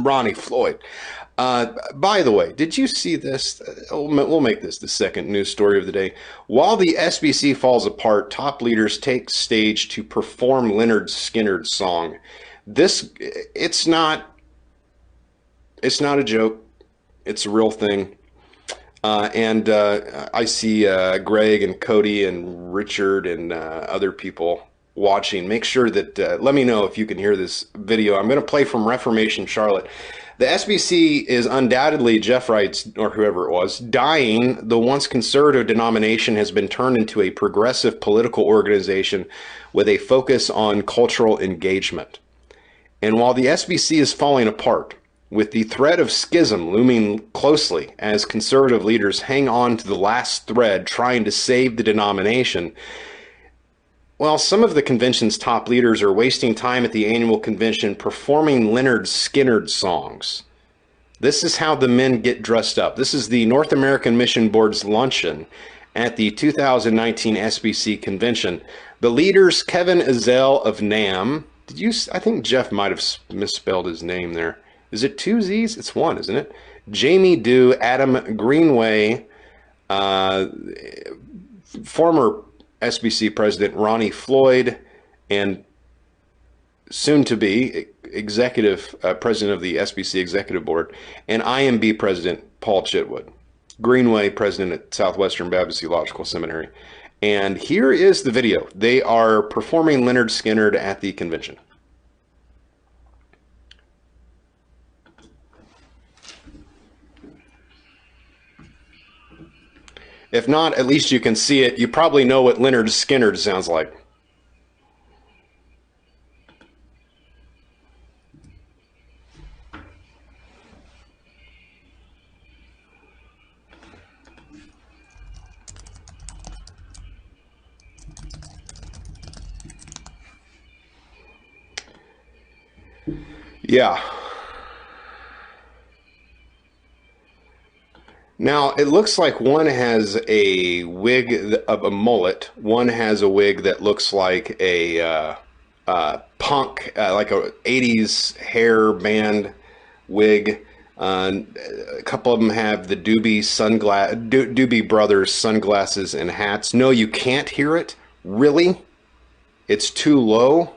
Ronnie Floyd. By the way, did you see this? We'll make this the second news story of the day. While the SBC falls apart, top leaders take stage to perform Leonard Skinner's song. This, it's not a joke. It's a real thing. And I see Greg and Cody and Richard and other people watching. Make sure that, let me know if you can hear this video. I'm going to play from Reformation Charlotte. The SBC is undoubtedly, Jeff writes, or whoever it was, dying. The once conservative denomination has been turned into a progressive political organization with a focus on cultural engagement. And while the SBC is falling apart, with the threat of schism looming closely as conservative leaders hang on to the last thread trying to save the denomination, well, some of the convention's top leaders are wasting time at the annual convention performing Leonard Skinner songs. This is how the men get dressed up. This is the North American Mission Board's luncheon at the 2019 SBC convention. The leaders, Kevin Ezell of NAM, I think Jeff might have misspelled his name there. Is it two Z's? It's one, isn't it? Jamie Dew, Adam Greenway, former SBC President Ronnie Floyd, and soon to be executive president of the SBC Executive Board, and IMB President Paul Chitwood. Greenway, president at Southwestern Baptist Theological Seminary. And here is the video. They are performing Leonard Skinner at the convention. If not, at least you can see it. You probably know what Leonard Skinner sounds like. Yeah. Now, it looks like one has a wig of a mullet. One has a wig that looks like a punk, like a 80s hair band wig. A couple of them have the Doobie Brothers sunglasses and hats. No, you can't hear it? Really? It's too low?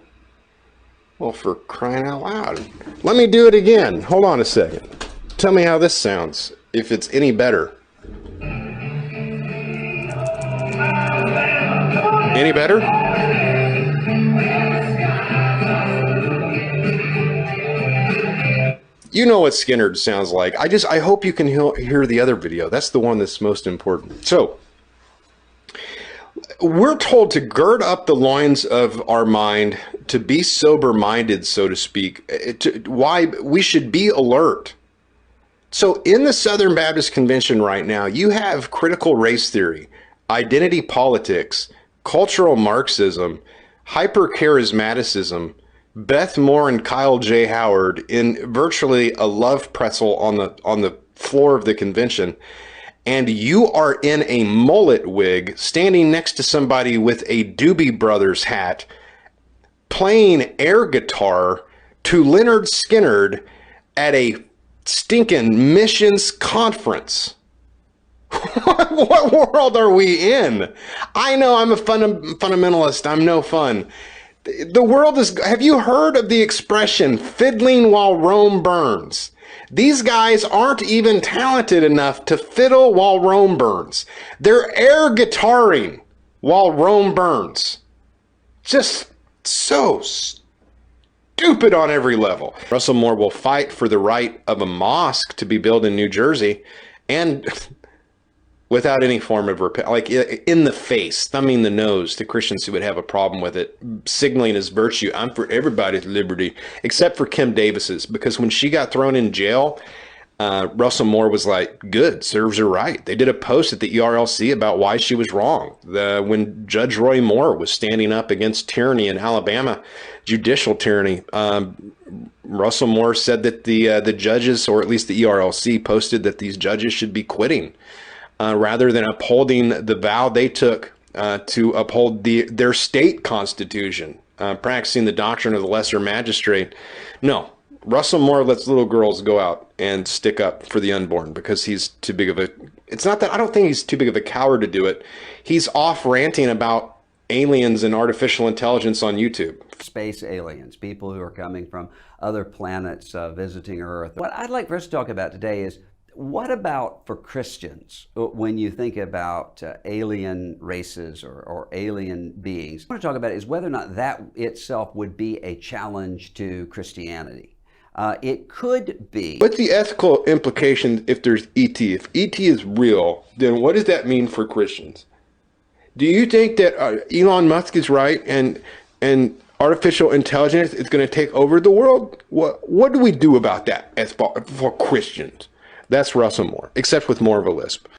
Well, for crying out loud. Let me do it again. Hold on a second. Tell me how this sounds. If it's any better. Any better? You know what Skinner sounds like. I hope you can hear the other video. That's the one that's most important. So, we're told to gird up the loins of our mind, to be sober-minded, so to speak. Why we should be alert. So in the Southern Baptist Convention right now, you have critical race theory, identity politics, cultural Marxism, hyper-charismaticism, Beth Moore and Kyle J. Howard in virtually a love pretzel on the floor of the convention. And you are in a mullet wig standing next to somebody with a Doobie Brothers hat playing air guitar to Leonard Skinner at a stinking missions conference. What world are we in? I know I'm a fundamentalist. I'm no fun. The world is... Have you heard of the expression fiddling while Rome burns? These guys aren't even talented enough to fiddle while Rome burns. They're air guitaring while Rome burns. Just so stupid on every level. Russell Moore will fight for the right of a mosque to be built in New Jersey, and without any form of like in the face, thumbing the nose to Christians who would have a problem with it, signaling his virtue. I'm for everybody's liberty, except for Kim Davis's, because when she got thrown in jail, Russell Moore was like, good, serves her right. They did a post at the ERLC about why she was wrong. When Judge Roy Moore was standing up against tyranny in Alabama, judicial tyranny, Russell Moore said that the judges, or at least the ERLC, posted that these judges should be quitting rather than upholding the vow they took to uphold their state constitution, practicing the doctrine of the lesser magistrate. No. Russell Moore lets little girls go out and stick up for the unborn because he's too big of a. It's not that I don't think he's too big of a coward to do it. He's off ranting about aliens and artificial intelligence on YouTube. Space aliens, people who are coming from other planets visiting Earth. What I'd like for us to talk about today is, what about for Christians when you think about alien races or alien beings? What I want to talk about is whether or not that itself would be a challenge to Christianity. It could be. What's the ethical implication if there's ET? If ET is real, then what does that mean for Christians? Do you think that Elon Musk is right and artificial intelligence is going to take over the world? What do we do about that as for Christians? That's Russell Moore, except with more of a lisp.